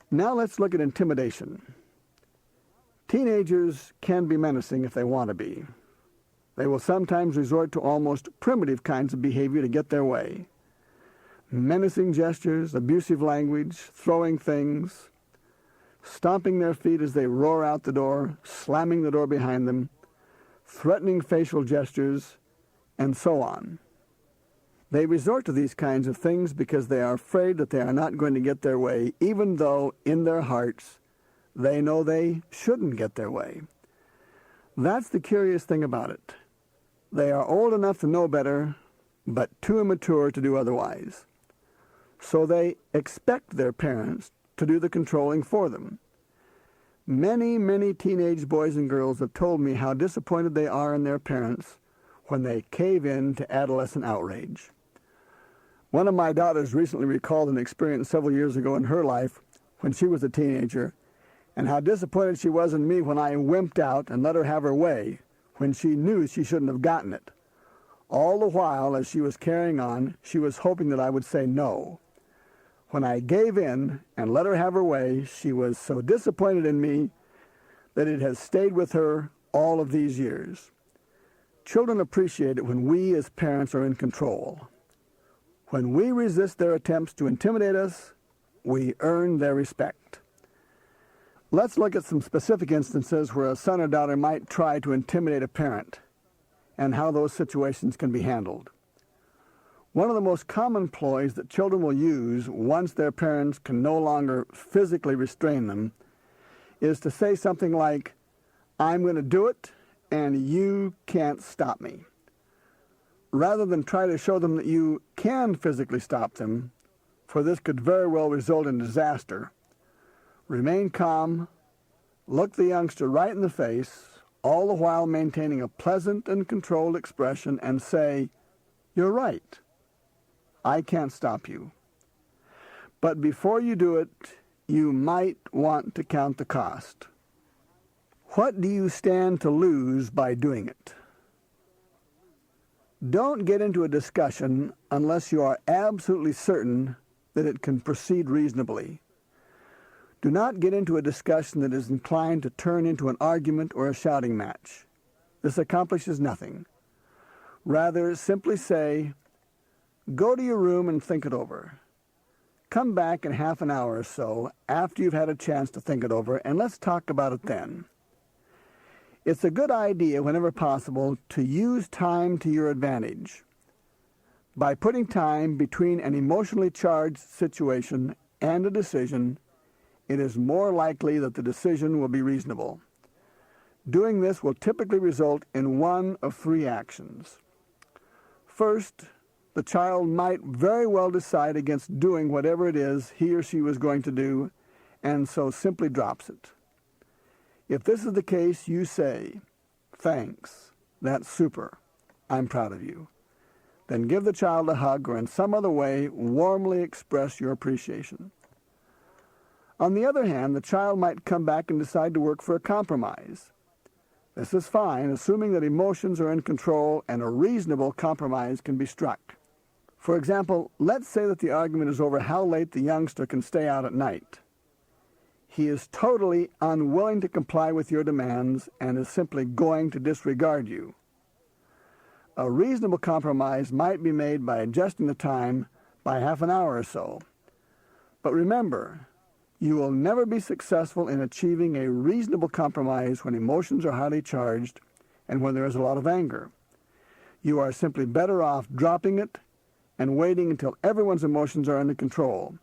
Now let's look at intimidation. Teenagers can be menacing if they want to be. They will sometimes resort to almost primitive kinds of behavior to get their way. Menacing gestures, abusive language, throwing things, stomping their feet as they roar out the door, slamming the door behind them, threatening facial gestures, and so on. They resort to these kinds of things because they are afraid that they are not going to get their way, even though in their hearts they know they shouldn't get their way. That's the curious thing about it. They are old enough to know better, but too immature to do otherwise. So they expect their parents to do the controlling for them. Many, many teenage boys and girls have told me how disappointed they are in their parents when they cave in to adolescent outrage. One of my daughters recently recalled an experience several years ago in her life when she was a teenager, and how disappointed she was in me when I wimped out and let her have her way when she knew she shouldn't have gotten it. All the while, as she was carrying on, she was hoping that I would say no. When I gave in and let her have her way, she was so disappointed in me that it has stayed with her all of these years. Children appreciate it when we as parents are in control. When we resist their attempts to intimidate us, we earn their respect. Let's look at some specific instances where a son or daughter might try to intimidate a parent and how those situations can be handled. One of the most common ploys that children will use once their parents can no longer physically restrain them is to say something like, "I'm going to do it, and you can't stop me." Rather than try to show them that you can physically stop them, for this could very well result in disaster, remain calm, look the youngster right in the face, all the while maintaining a pleasant and controlled expression, and say, "You're right. I can't stop you. But before you do it, you might want to count the cost. What do you stand to lose by doing it?" Don't get into a discussion unless you are absolutely certain that it can proceed reasonably. Do not get into a discussion that is inclined to turn into an argument or a shouting match. This accomplishes nothing. Rather, simply say, "Go to your room and think it over. Come back in half an hour or so after you've had a chance to think it over, and let's talk about it then." It's a good idea, whenever possible, to use time to your advantage. By putting time between an emotionally charged situation and a decision, it is more likely that the decision will be reasonable. Doing this will typically result in one of three actions. First, the child might very well decide against doing whatever it is he or she was going to do, and so simply drops it. If this is the case, you say, "Thanks, that's super. I'm proud of you." Then give the child a hug or in some other way warmly express your appreciation. On the other hand, the child might come back and decide to work for a compromise. This is fine, assuming that emotions are in control and a reasonable compromise can be struck. For example, let's say that the argument is over how late the youngster can stay out at night. He is totally unwilling to comply with your demands and is simply going to disregard you. A reasonable compromise might be made by adjusting the time by half an hour or so. But remember, you will never be successful in achieving a reasonable compromise when emotions are highly charged and when there is a lot of anger. You are simply better off dropping it and waiting until everyone's emotions are under control.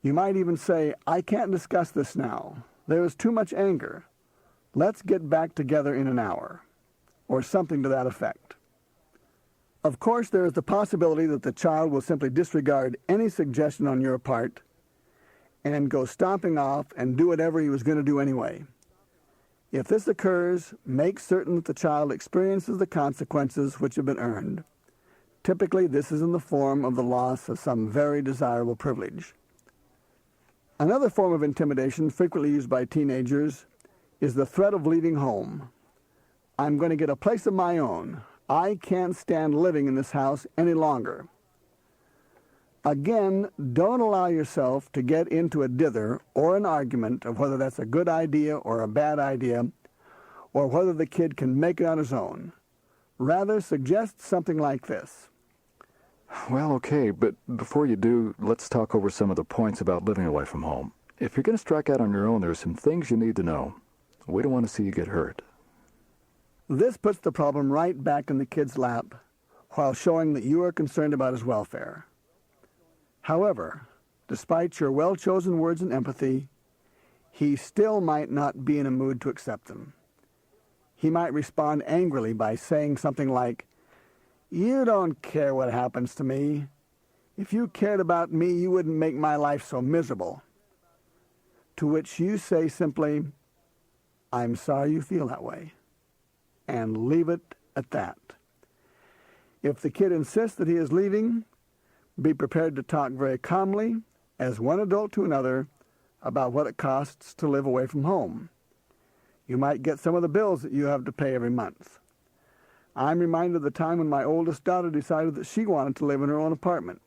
You might even say, "I can't discuss this now. There is too much anger. Let's get back together in an hour," or something to that effect. Of course, there is the possibility that the child will simply disregard any suggestion on your part and go stomping off and do whatever he was going to do anyway. If this occurs, make certain that the child experiences the consequences which have been earned. Typically, this is in the form of the loss of some very desirable privilege. Another form of intimidation frequently used by teenagers is the threat of leaving home. "I'm going to get a place of my own. I can't stand living in this house any longer." Again, don't allow yourself to get into a dither or an argument of whether that's a good idea or a bad idea, or whether the kid can make it on his own. Rather, suggest something like this. Well, okay, but before you do, let's talk over some of the points about living away from home. If you're going to strike out on your own, there are some things you need to know. We don't want to see you get hurt. This puts the problem right back in the kid's lap while showing that you are concerned about his welfare. However, despite your well-chosen words and empathy, he still might not be in a mood to accept them. He might respond angrily by saying something like, "You don't care what happens to me. If you cared about me, you wouldn't make my life so miserable." To which you say simply, "I'm sorry you feel that way," and leave it at that. If the kid insists that he is leaving, be prepared to talk very calmly, as one adult to another, about what it costs to live away from home. You might get some of the bills that you have to pay every month. I'm reminded of the time when my oldest daughter decided that she wanted to live in her own apartment.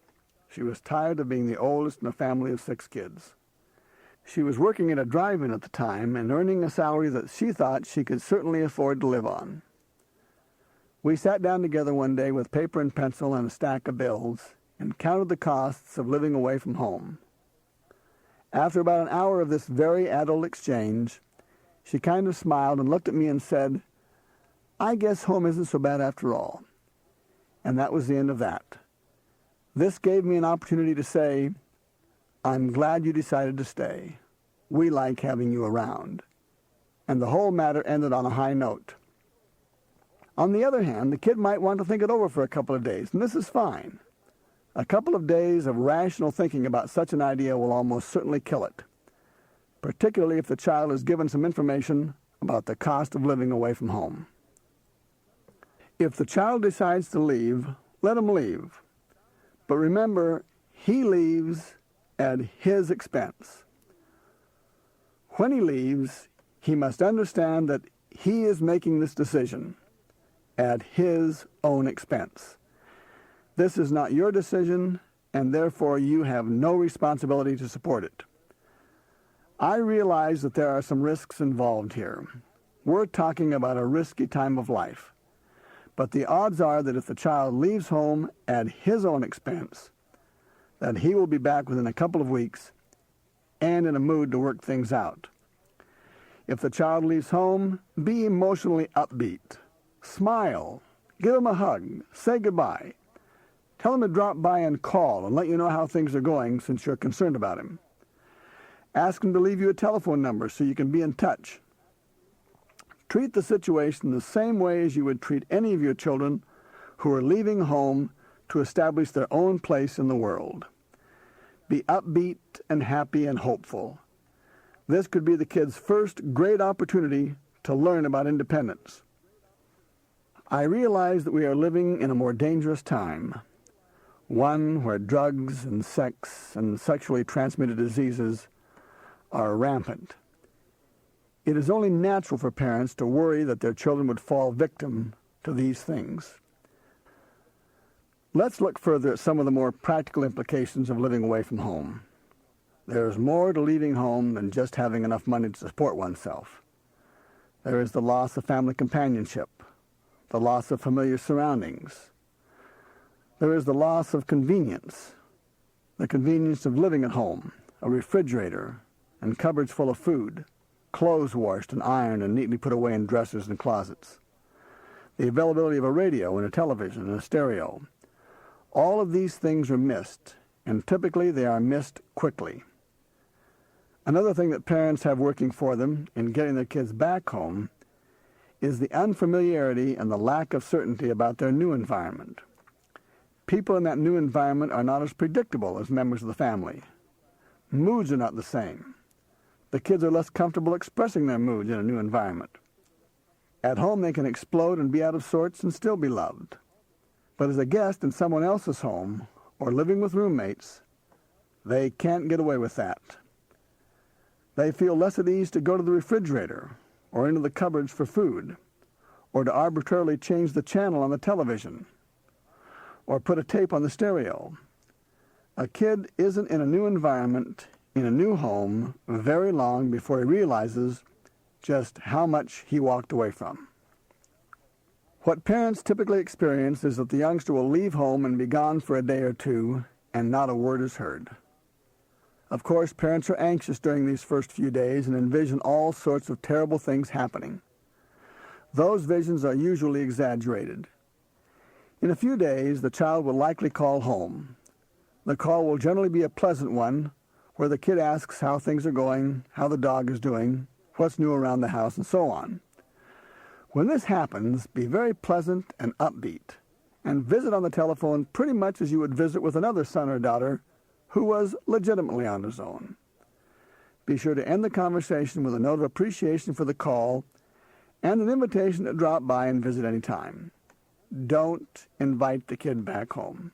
She was tired of being the oldest in a family of 6 kids. She was working at a drive-in at the time and earning a salary that she thought she could certainly afford to live on. We sat down together one day with paper and pencil and a stack of bills and counted the costs of living away from home. After about an hour of this very adult exchange, she kind of smiled and looked at me and said, "I guess home isn't so bad after all." And that was the end of that. This gave me an opportunity to say, "I'm glad you decided to stay. We like having you around." And the whole matter ended on a high note. On the other hand, the kid might want to think it over for a couple of days, and this is fine. A couple of days of rational thinking about such an idea will almost certainly kill it, particularly if the child is given some information about the cost of living away from home. If the child decides to leave, let him leave. But remember, he leaves at his expense. When he leaves, he must understand that he is making this decision at his own expense. This is not your decision, and therefore you have no responsibility to support it. I realize that there are some risks involved here. We're talking about a risky time of life. But the odds are that if the child leaves home at his own expense, that he will be back within a couple of weeks and in a mood to work things out. If the child leaves home, be emotionally upbeat. Smile. Give him a hug. Say goodbye. Tell him to drop by and call and let you know how things are going since you're concerned about him. Ask him to leave you a telephone number so you can be in touch. Treat the situation the same way as you would treat any of your children who are leaving home to establish their own place in the world. Be upbeat and happy and hopeful. This could be the kid's first great opportunity to learn about independence. I realize that we are living in a more dangerous time, one where drugs and sex and sexually transmitted diseases are rampant. It is only natural for parents to worry that their children would fall victim to these things. Let's look further at some of the more practical implications of living away from home. There is more to leaving home than just having enough money to support oneself. There is the loss of family companionship, the loss of familiar surroundings. There is the loss of convenience, the convenience of living at home, a refrigerator and cupboards full of food, clothes washed and ironed and neatly put away in dressers and closets, the availability of a radio and a television and a stereo. All of these things are missed, and typically they are missed quickly. Another thing that parents have working for them in getting their kids back home is the unfamiliarity and the lack of certainty about their new environment. People in that new environment are not as predictable as members of the family. Moods are not the same. The kids are less comfortable expressing their moods in a new environment. At home they can explode and be out of sorts and still be loved. But as a guest in someone else's home or living with roommates, they can't get away with that. They feel less at ease to go to the refrigerator or into the cupboards for food, or to arbitrarily change the channel on the television, or put a tape on the stereo. A kid isn't in a new environment, in a new home, very long before he realizes just how much he walked away from. What parents typically experience is that the youngster will leave home and be gone for a day or two, and not a word is heard. Of course, parents are anxious during these first few days and envision all sorts of terrible things happening. Those visions are usually exaggerated. In a few days, the child will likely call home. The call will generally be a pleasant one, where the kid asks how things are going, how the dog is doing, what's new around the house, and so on. When this happens, be very pleasant and upbeat, and visit on the telephone pretty much as you would visit with another son or daughter who was legitimately on his own. Be sure to end the conversation with a note of appreciation for the call and an invitation to drop by and visit any time. Don't invite the kid back home.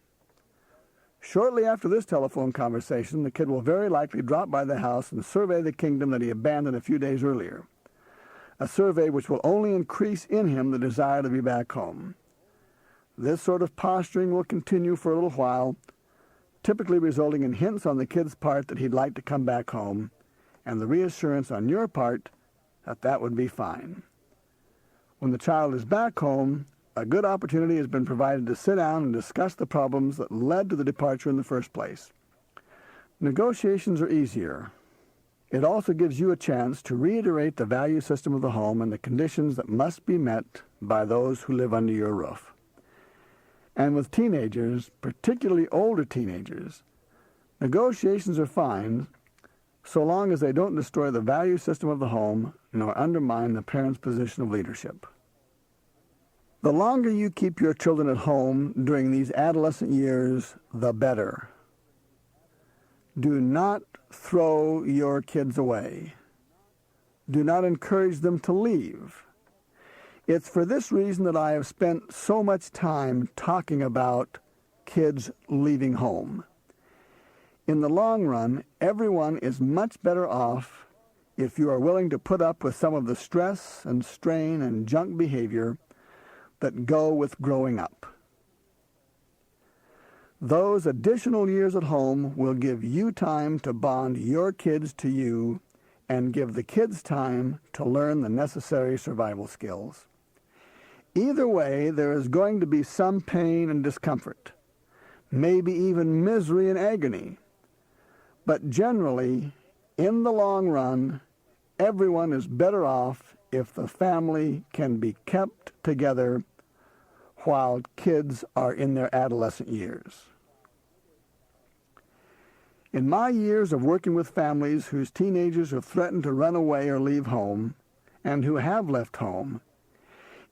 Shortly after this telephone conversation, the kid will very likely drop by the house and survey the kingdom that he abandoned a few days earlier, a survey which will only increase in him the desire to be back home. This sort of posturing will continue for a little while, typically resulting in hints on the kid's part that he'd like to come back home, and the reassurance on your part that that would be fine. When the child is back home, a good opportunity has been provided to sit down and discuss the problems that led to the departure in the first place. Negotiations are easier. It also gives you a chance to reiterate the value system of the home and the conditions that must be met by those who live under your roof. And with teenagers, particularly older teenagers, negotiations are fine so long as they don't destroy the value system of the home nor undermine the parent's position of leadership. The longer you keep your children at home during these adolescent years, the better. Do not throw your kids away. Do not encourage them to leave. It's for this reason that I have spent so much time talking about kids leaving home. In the long run, everyone is much better off if you are willing to put up with some of the stress and strain and junk behavior that go with growing up. Those additional years at home will give you time to bond your kids to you and give the kids time to learn the necessary survival skills. Either way, there is going to be some pain and discomfort, maybe even misery and agony. But generally, in the long run, everyone is better off if the family can be kept together while kids are in their adolescent years. In my years of working with families whose teenagers have threatened to run away or leave home, and who have left home,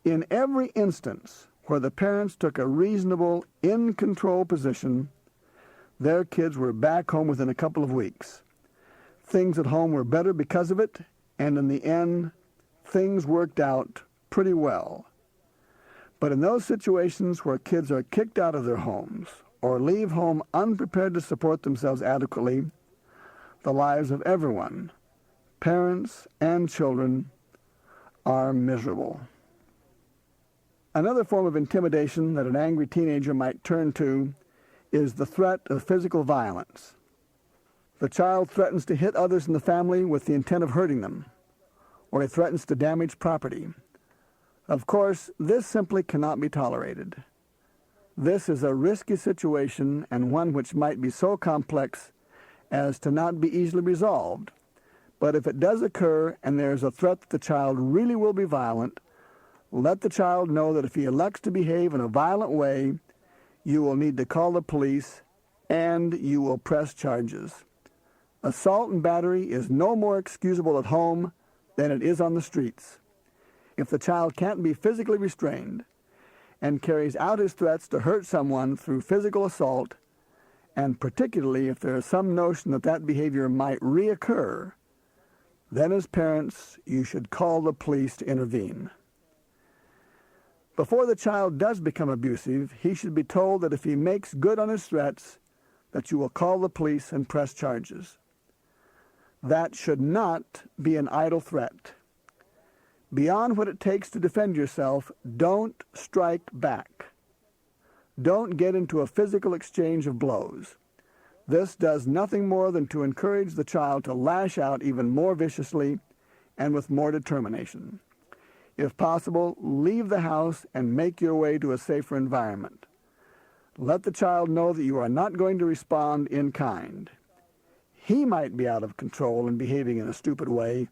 in every instance where the parents took a reasonable, in-control position, their kids were back home within a couple of weeks. Things at home were better because of it, and in the end, things worked out pretty well. But in those situations where kids are kicked out of their homes or leave home unprepared to support themselves adequately, the lives of everyone, parents and children, are miserable. Another form of intimidation that an angry teenager might turn to is the threat of physical violence. The child threatens to hit others in the family with the intent of hurting them, or he threatens to damage property. Of course, this simply cannot be tolerated. This is a risky situation and one which might be so complex as to not be easily resolved. But if it does occur and there is a threat that the child really will be violent, let the child know that if he elects to behave in a violent way, you will need to call the police and you will press charges. Assault and battery is no more excusable at home than it is on the streets. If the child can't be physically restrained and carries out his threats to hurt someone through physical assault, and particularly if there is some notion that that behavior might reoccur, then as parents, you should call the police to intervene. Before the child does become abusive, he should be told that if he makes good on his threats, that you will call the police and press charges. That should not be an idle threat. Beyond what it takes to defend yourself, don't strike back. Don't get into a physical exchange of blows. This does nothing more than to encourage the child to lash out even more viciously and with more determination. If possible, leave the house and make your way to a safer environment. Let the child know that you are not going to respond in kind. He might be out of control and behaving in a stupid way,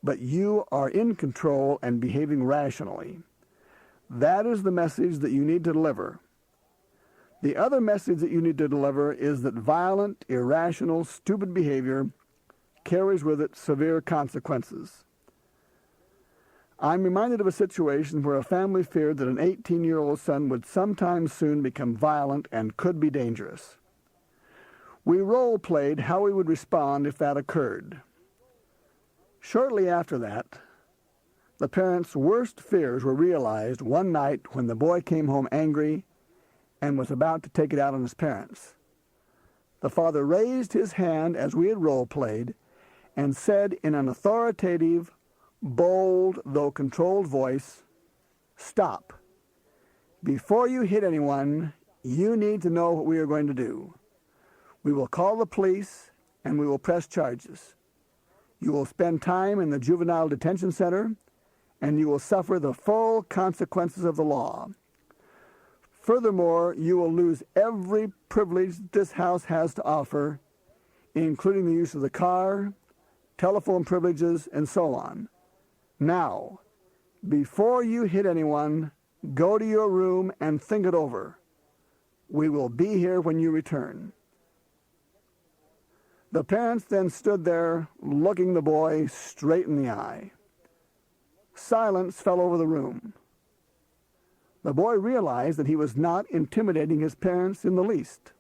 but you are in control and behaving rationally. That is the message that you need to deliver. The other message that you need to deliver is that violent, irrational, stupid behavior carries with it severe consequences. I'm reminded of a situation where a family feared that an 18-year-old son would sometime soon become violent and could be dangerous. We role-played how we would respond if that occurred. Shortly after that, the parents' worst fears were realized one night when the boy came home angry and was about to take it out on his parents. The father raised his hand as we had role-played and said in an authoritative, bold, though controlled voice, "Stop. Before you hit anyone, you need to know what we are going to do. We will call the police and we will press charges. You will spend time in the juvenile detention center and you will suffer the full consequences of the law. Furthermore, you will lose every privilege this house has to offer, including the use of the car, telephone privileges, and so on. Now, before you hit anyone, go to your room and think it over. We will be here when you return." The parents then stood there, looking the boy straight in the eye. Silence fell over the room. The boy realized that he was not intimidating his parents in the least.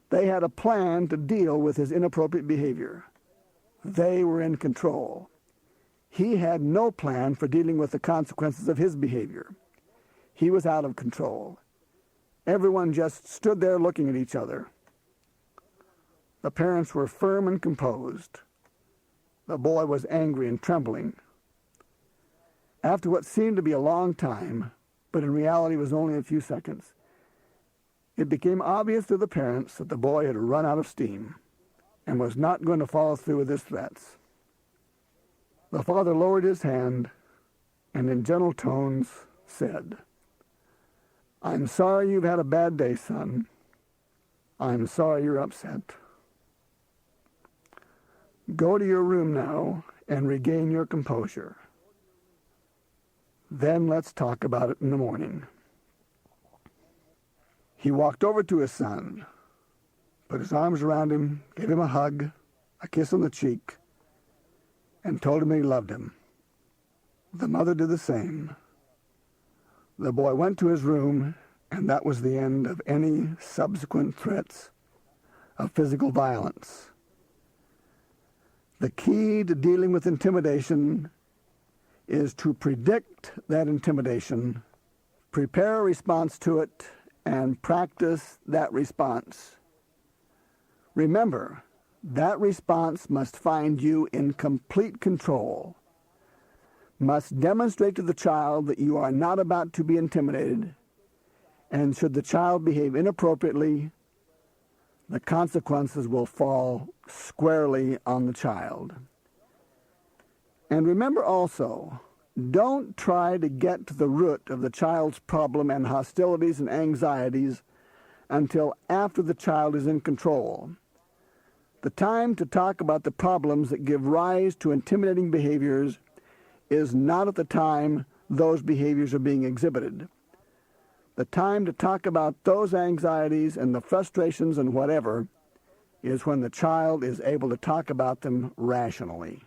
They had a plan to deal with his inappropriate behavior. They were in control. He had no plan for dealing with the consequences of his behavior. He was out of control. Everyone just stood there looking at each other. The parents were firm and composed. The boy was angry and trembling. After what seemed to be a long time, but in reality was only a few seconds, it became obvious to the parents that the boy had run out of steam and was not going to follow through with his threats. The father lowered his hand and in gentle tones said, "I'm sorry you've had a bad day, son. I'm sorry you're upset. Go to your room now and regain your composure. Then let's talk about it in the morning." He walked over to his son, put his arms around him, gave him a hug, a kiss on the cheek, and told him he loved him. The mother did the same. The boy went to his room, and that was the end of any subsequent threats of physical violence. The key to dealing with intimidation is to predict that intimidation, prepare a response to it, and practice that response. Remember, that response must find you in complete control, must demonstrate to the child that you are not about to be intimidated, and should the child behave inappropriately, the consequences will fall squarely on the child. And remember also, don't try to get to the root of the child's problem and hostilities and anxieties until after the child is in control. The time to talk about the problems that give rise to intimidating behaviors is not at the time those behaviors are being exhibited. The time to talk about those anxieties and the frustrations and whatever is when the child is able to talk about them rationally.